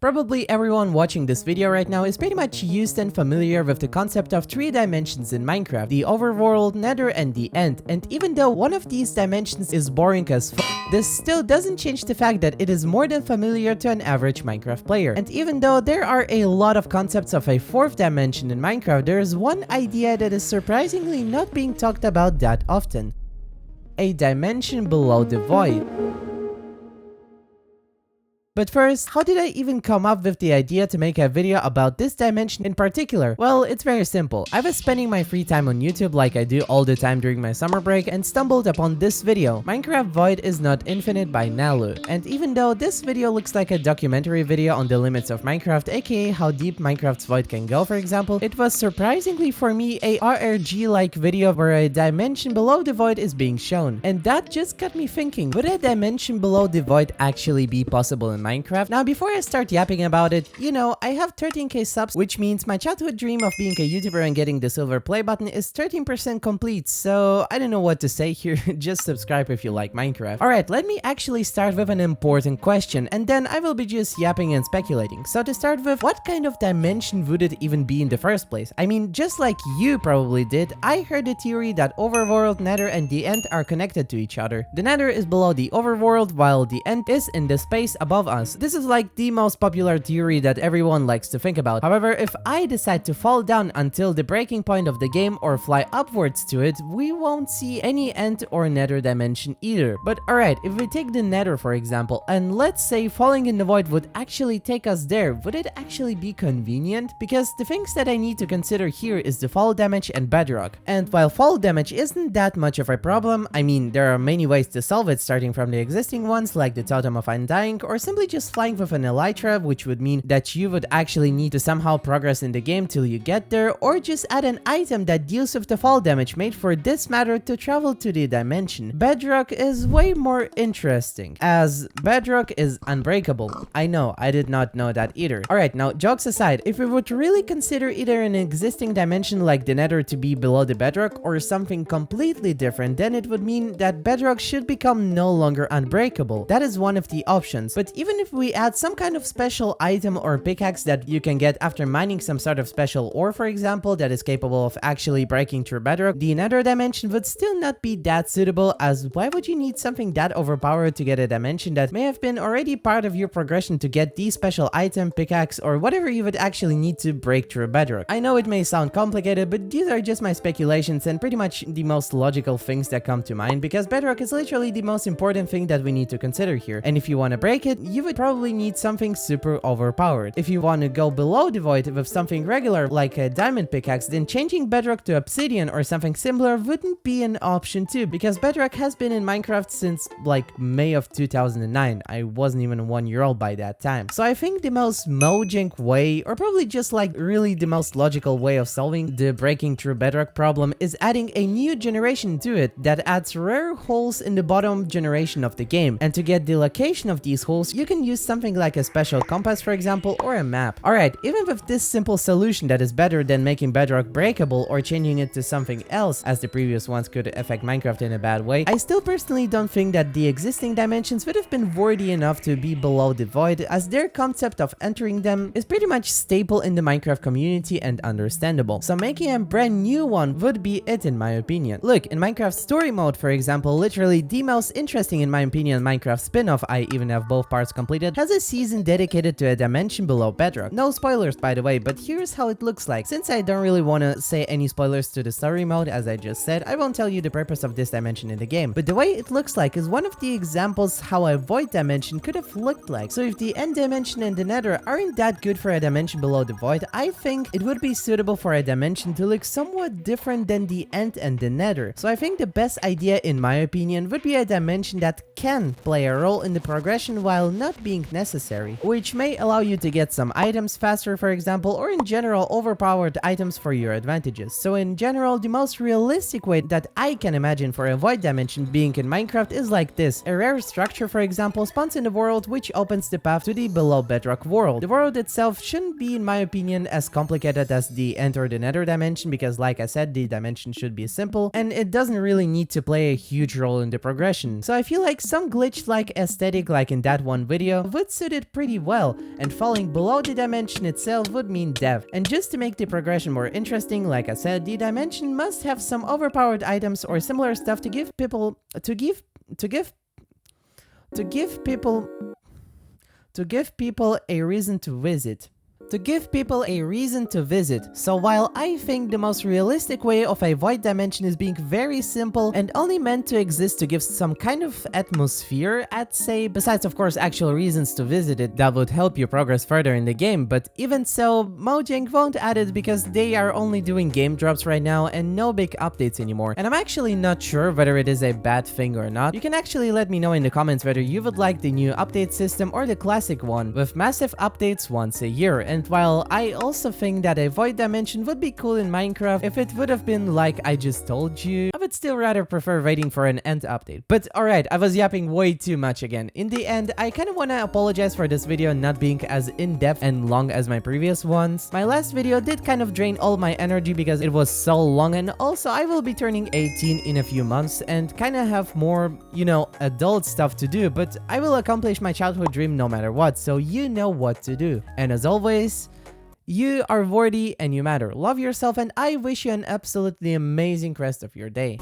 Probably everyone watching this video right now is pretty much used and familiar with the concept of 3 dimensions in Minecraft, the overworld, nether, and the end. And even though one of these dimensions is boring as f, this still doesn't change the fact that it is more than familiar to an average Minecraft player. And even though there are a lot of concepts of a 4th dimension in Minecraft, there is one idea that is surprisingly not being talked about that often: a dimension below the void. But first, how did I even come up with the idea to make a video about this dimension in particular? Well, it's very simple. I was spending my free time on YouTube like I do all the time during my summer break and stumbled upon this video. Minecraft Void is Not Infinite by Nalu. And even though this video looks like a documentary video on the limits of Minecraft, aka how deep Minecraft's void can go for example, it was surprisingly for me a RRG-like video where a dimension below the void is being shown. And that just got me thinking, would a dimension below the void actually be possible in Minecraft? Now, before I start yapping about it, you know, I have 13k subs, which means my childhood dream of being a YouTuber and getting the silver play button is 13% complete, so I don't know what to say here. Just subscribe if you like Minecraft. Alright, let me actually start with an important question, and then I will be just yapping and speculating. So to start with, what kind of dimension would it even be in the first place? I mean, just like you probably did, I heard the theory that overworld, nether, and the end are connected to each other. The nether is below the overworld, while the end is in the space above us. This is like the most popular theory that everyone likes to think about. However, if I decide to fall down until the breaking point of the game or fly upwards to it, we won't see any end or nether dimension either. But alright, if we take the nether for example, and let's say falling in the void would actually take us there, would it actually be convenient? Because the things that I need to consider here is the fall damage and bedrock. And while fall damage isn't that much of a problem, I mean, there are many ways to solve it, starting from the existing ones like the Totem of Undying, or simply just flying with an elytra, which would mean that you would actually need to somehow progress in the game till you get there, or just add an item that deals with the fall damage made for this matter to travel to the dimension. Bedrock is way more interesting, as bedrock is unbreakable. I know, I did not know that either. Alright, now jokes aside, if we would really consider either an existing dimension like the nether to be below the bedrock or something completely different, then it would mean that bedrock should become no longer unbreakable. That is one of the options. But even if we add some kind of special item or pickaxe that you can get after mining some sort of special ore, for example, that is capable of actually breaking through bedrock, the nether dimension would still not be that suitable, as why would you need something that overpowered to get a dimension that may have been already part of your progression to get the special item, pickaxe, or whatever you would actually need to break through bedrock? I know it may sound complicated, but these are just my speculations and pretty much the most logical things that come to mind, because bedrock is literally the most important thing that we need to consider here. And if you want to break it, you would probably need something super overpowered. If you want to go below the void with something regular like a diamond pickaxe, then changing bedrock to obsidian or something similar wouldn't be an option too, because bedrock has been in Minecraft since like May of 2009. I wasn't even 1 year old by that time. So I think the most mojang way, or probably just like really the most logical way of solving the breaking through bedrock problem, is adding a new generation to it that adds rare holes in the bottom generation of the game. And to get the location of these holes, you can use something like a special compass for example, or a map. Alright, even with this simple solution that is better than making bedrock breakable or changing it to something else, as the previous ones could affect Minecraft in a bad way, I still personally don't think that the existing dimensions would have been worthy enough to be below the void, as their concept of entering them is pretty much staple in the Minecraft community and understandable. So making a brand new one would be it in my opinion. Look, in Minecraft story mode for example, literally the most interesting in my opinion Minecraft spin-off, I even have both parts completed, has a season dedicated to a dimension below bedrock. No spoilers by the way, but here's how it looks like. Since I don't really want to say any spoilers to the story mode, as I just said, I won't tell you the purpose of this dimension in the game. But the way it looks like is one of the examples how a void dimension could have looked like. So if the end dimension and the nether aren't that good for a dimension below the void, I think it would be suitable for a dimension to look somewhat different than the end and the nether. So I think the best idea in my opinion would be a dimension that can play a role in the progression while not being necessary, which may allow you to get some items faster for example, or in general overpowered items for your advantages. So in general, the most realistic way that I can imagine for a void dimension being in Minecraft is like this. A rare structure for example spawns in the world, which opens the path to the below bedrock world. The world itself shouldn't be in my opinion as complicated as the end or the nether dimension, because like I said, the dimension should be simple and it doesn't really need to play a huge role in the progression. So I feel like some glitch like aesthetic like in that one video video would suit it pretty well, and falling below the dimension itself would mean death. And just to make the progression more interesting, like I said, the dimension must have some overpowered items or similar stuff to give people a reason to visit. So while I think the most realistic way of a void dimension is being very simple and only meant to exist to give some kind of atmosphere, I'd say, besides of course actual reasons to visit it that would help you progress further in the game, but even so, Mojang won't add it because they are only doing game drops right now and no big updates anymore. And I'm actually not sure whether it is a bad thing or not. You can actually let me know in the comments whether you would like the new update system or the classic one with massive updates once a year. And while I also think that a void dimension would be cool in Minecraft if it would have been like I just told you, I would still rather prefer waiting for an end update. But alright, I was yapping way too much again. In the end, I kind of want to apologize for this video not being as in-depth and long as my previous ones. My last video did kind of drain all my energy because it was so long, and also I will be turning 18 in a few months and kind of have more, you know, adult stuff to do, but I will accomplish my childhood dream no matter what, so you know what to do. And as always, you are worthy and you matter. Love yourself, and I wish you an absolutely amazing rest of your day.